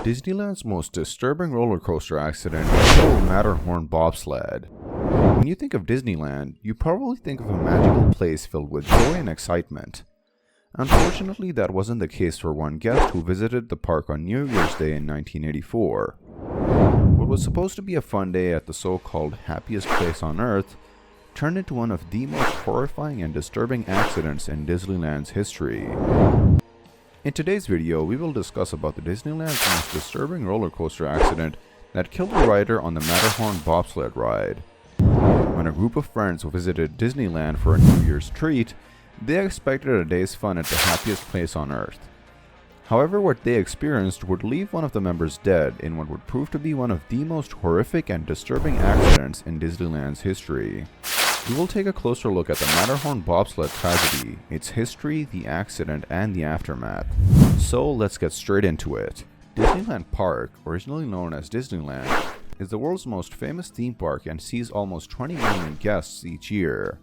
Disneyland's most disturbing roller coaster accident is the Matterhorn Bobsled. When you think of Disneyland, you probably think of a magical place filled with joy and excitement. Unfortunately, that wasn't the case for one guest who visited the park on New Year's Day in 1984. What was supposed to be a fun day at the so-called happiest place on Earth turned into one of the most horrifying and disturbing accidents in Disneyland's history. In today's video, we will discuss about the Disneyland's most disturbing roller coaster accident that killed a rider on the Matterhorn Bobsled ride. When a group of friends visited Disneyland for a New Year's treat, they expected a day's fun at the happiest place on Earth. However, what they experienced would leave one of the members dead in what would prove to be one of the most horrific and disturbing accidents in Disneyland's history. We will take a closer look at the Matterhorn Bobsled tragedy, its history, the accident, and the aftermath. So let's get straight into it. Disneyland Park, originally known as Disneyland, is the world's most famous theme park and sees almost 20 million guests each year.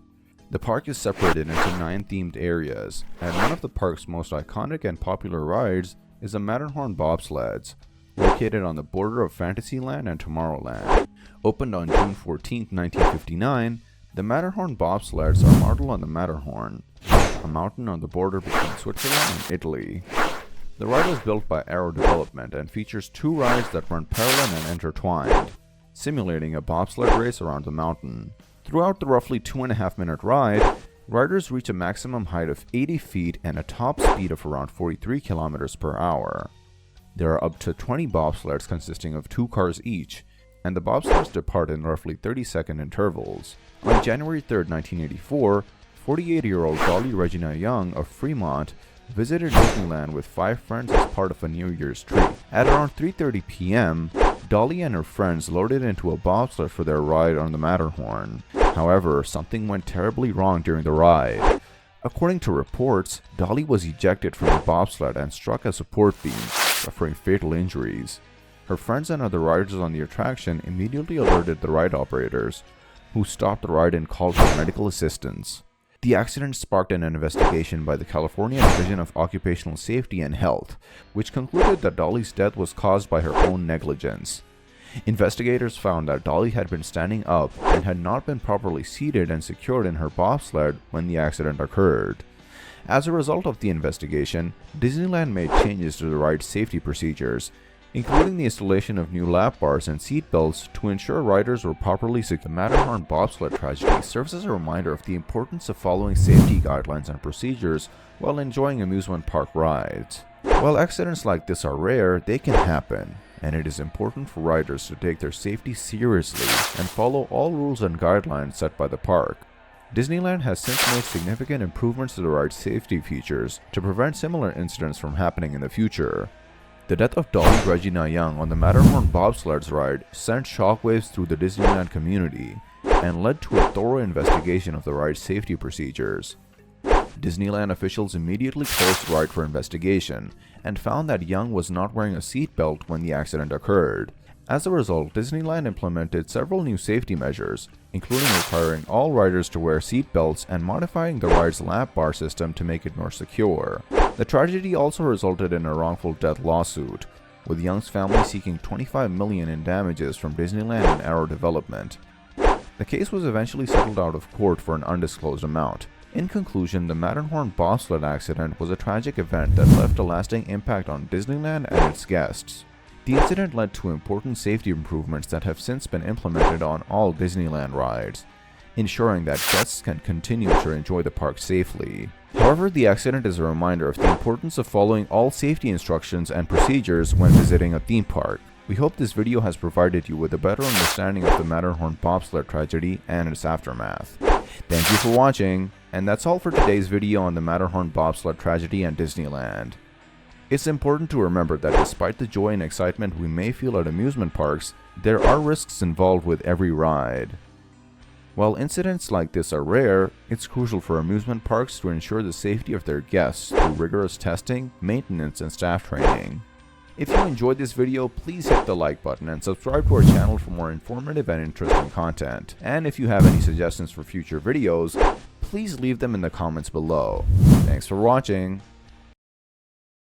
The park is separated into 9 themed areas, and one of the park's most iconic and popular rides is the Matterhorn Bobsleds, located on the border of Fantasyland and Tomorrowland. Opened on June 14, 1959, the Matterhorn Bobsleds are modeled on the Matterhorn, a mountain on the border between Switzerland and Italy. The ride was built by Aero Development and features 2 rides that run parallel and intertwined, simulating a bobsled race around the mountain. Throughout the roughly 2.5-minute ride, riders reach a maximum height of 80 feet and a top speed of around 43 kilometers per hour. There are up to 20 bobsleds consisting of 2 cars each, and the bobsleds depart in roughly 30-second intervals. On January 3, 1984, 48-year-old Dolly Regina Young of Fremont visited Disneyland with 5 friends as part of a New Year's treat. At around 3:30 p.m., Dolly and her friends loaded into a bobsled for their ride on the Matterhorn. However, something went terribly wrong during the ride. According to reports, Dolly was ejected from the bobsled and struck a support beam, suffering fatal injuries. Her friends and other riders on the attraction immediately alerted the ride operators, who stopped the ride and called for medical assistance. The accident sparked an investigation by the California Division of Occupational Safety and Health, which concluded that Dolly's death was caused by her own negligence. Investigators found that Dolly had been standing up and had not been properly seated and secured in her bobsled when the accident occurred. As a result of the investigation, Disneyland made changes to the ride's safety procedures, including the installation of new lap bars and seat belts to ensure riders were properly secured. The Matterhorn Bobsled tragedy serves as a reminder of the importance of following safety guidelines and procedures while enjoying amusement park rides. While accidents like this are rare, they can happen, and it is important for riders to take their safety seriously and follow all rules and guidelines set by the park. Disneyland has since made significant improvements to the ride's safety features to prevent similar incidents from happening in the future. The death of Dolly Regina Young on the Matterhorn Bobsleds ride sent shockwaves through the Disneyland community and led to a thorough investigation of the ride's safety procedures. Disneyland officials immediately closed the ride for investigation and found that Young was not wearing a seatbelt when the accident occurred. As a result, Disneyland implemented several new safety measures, including requiring all riders to wear seatbelts and modifying the ride's lap bar system to make it more secure. The tragedy also resulted in a wrongful death lawsuit, with Young's family seeking $25 million in damages from Disneyland and Aero Development. The case was eventually settled out of court for an undisclosed amount. In conclusion, the Matterhorn Bobsled accident was a tragic event that left a lasting impact on Disneyland and its guests. The incident led to important safety improvements that have since been implemented on all Disneyland rides, ensuring that guests can continue to enjoy the park safely. However, the accident is a reminder of the importance of following all safety instructions and procedures when visiting a theme park. We hope this video has provided you with a better understanding of the Matterhorn Bobsled tragedy and its aftermath. Thank you for watching, and that's all for today's video on the Matterhorn Bobsled tragedy and Disneyland. It's important to remember that despite the joy and excitement we may feel at amusement parks, there are risks involved with every ride. While incidents like this are rare, it's crucial for amusement parks to ensure the safety of their guests through rigorous testing, maintenance, and staff training. If you enjoyed this video, please hit the like button and subscribe to our channel for more informative and interesting content. And if you have any suggestions for future videos, please leave them in the comments below. Thanks for watching.